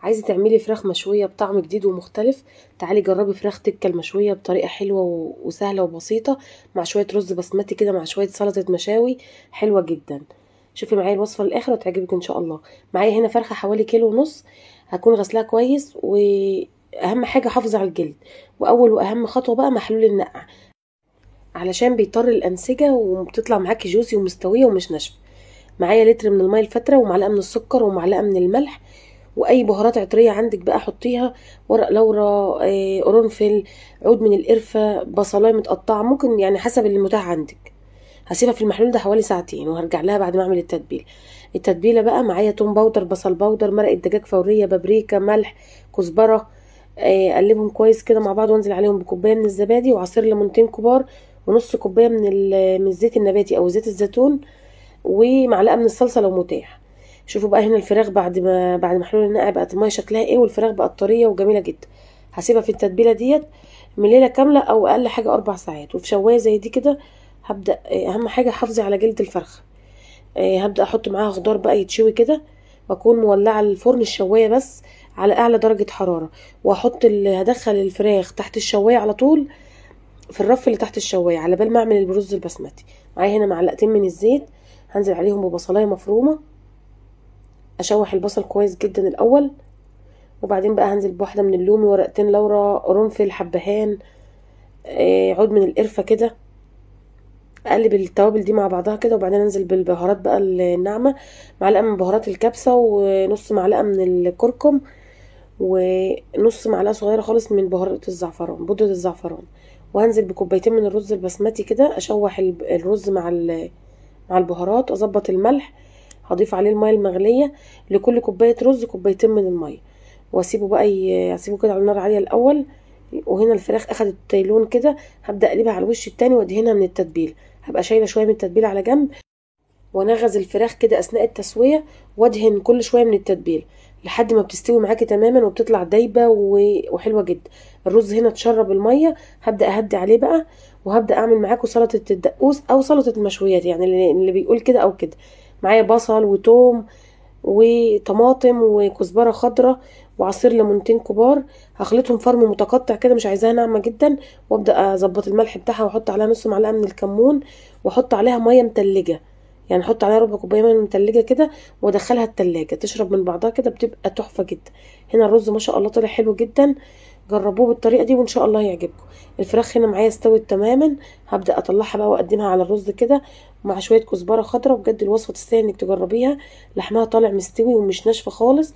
عايزه تعملي فراخ مشويه بطعم جديد ومختلف؟ تعالي جربي فراخ تكه المشويه بطريقه حلوه وسهله وبسيطه، مع شويه رز بسمتي كده، مع شويه سلطه مشاوي حلوه جدا. شوفي معايا الوصفه للاخر وتعجبك ان شاء الله. معايا هنا فرخه حوالي كيلو ونص، هكون غسلاها كويس، واهم حاجه حافظي على الجلد. واول واهم خطوه بقى محلول النقع، علشان بيطر الانسجه وبتطلع معاكي جوسي ومستويه ومش ناشفه. معايا لتر من الميه الفتره، ومعلقه من السكر، ومعلقه من الملح، واي بهارات عطريه عندك بقى حطيها، ورق لورا، قرنفل، عود من القرفه، بصلايه متقطعه، ممكن يعني حسب اللي متاح عندك. هسيبها في المحلول ده حوالي ساعتين، وهرجع لها بعد ما اعمل التتبيله بقى. معايا توم باودر، بصل باودر، مرقه دجاج فوريه، بابريكا، ملح، كزبره. اقلبهم كويس كده مع بعض، وانزل عليهم بكوبايه من الزبادي، وعصير ليمونتين كبار، ونص كوبايه من الزيت النباتي او زيت الزيتون، ومعلقه من الصلصه لو متاح. شوفوا بقى هنا الفراخ بعد ما حلول النقع بقت الميه شكلها ايه، والفراخ بقت طريه وجميله جدا. هسيبها في التتبيله ديت من ليله كامله، او اقل حاجه 4 ساعات. وفي شوايه زي دي كده هبدا، اهم حاجه حافظي على جلد الفرخه. هبدا احط معاها خضار بقى يتشوي كده، واكون مولعه الفرن الشوايه بس على اعلى درجه حراره، هدخل الفراخ تحت الشوايه على طول، في الرف اللي تحت الشوايه، على بال ما اعمل الرز البسمتي. معايا هنا معلقتين من الزيت، هنزل عليهم ببصلايه مفرومه، اشوح البصل كويس جدا الاول، وبعدين بقى هنزل بواحده من اللومي، ورقتين لورا، قرنفل، حبهان، عود من القرفه كده. اقلب التوابل دي مع بعضها كده، وبعدين انزل بالبهارات بقى الناعمه، معلقه من بهارات الكبسه، ونص معلقه من الكركم، ونص معلقه صغيره خالص من بهارات الزعفران، بودره الزعفران. وهنزل بكوبايتين من الرز البسمتي كده، اشوح الرز مع البهارات، اظبط الملح، هضيف عليه الميه المغليه، لكل كوبايه رز كوبايتين من الميه، واسيبه بقى اسيبه كده على نار عاليه الاول. وهنا الفراخ اخدت لون كده، هبدا اقلبها على الوش التاني وادهنها من التتبيله. هبقى شايله شويه من التتبيله على جنب، وانغز الفراخ كده اثناء التسويه، وادهن كل شويه من التتبيله لحد ما بتستوي معاكي تماما، وبتطلع دايبه وحلوه جدا. الرز هنا اتشرب الميه، هبدا اهدي عليه بقى، وهبدا اعمل معاكم سلطه الدقوس او سلطه المشويات، يعني اللي بيقول كده او كده. معايا بصل وتوم وطماطم وكزبره خضراء وعصير ليمونتين كبار، هخلطهم فرم متقطع كده، مش عايزاها ناعمه جدا. وابدا اظبط الملح بتاعها، واحط عليها نص معلقه من الكمون، واحط عليها ميه متلجه، يعني احط عليها ربع كوبايه ميه متلجه كده، وادخلها التلاجة تشرب من بعضها كده، بتبقى تحفه جدا. هنا الرز ما شاء الله طلع حلو جدا، جربوه بالطريقه دي وان شاء الله يعجبكم. الفراخ هنا معايا استوت تماما، هبدا اطلعها بقى واقدمها على الرز كده مع شويه كزبره خضراء. بجد الوصفه تستاهل انك تجربيها، لحمها طالع مستوي ومش ناشفه خالص،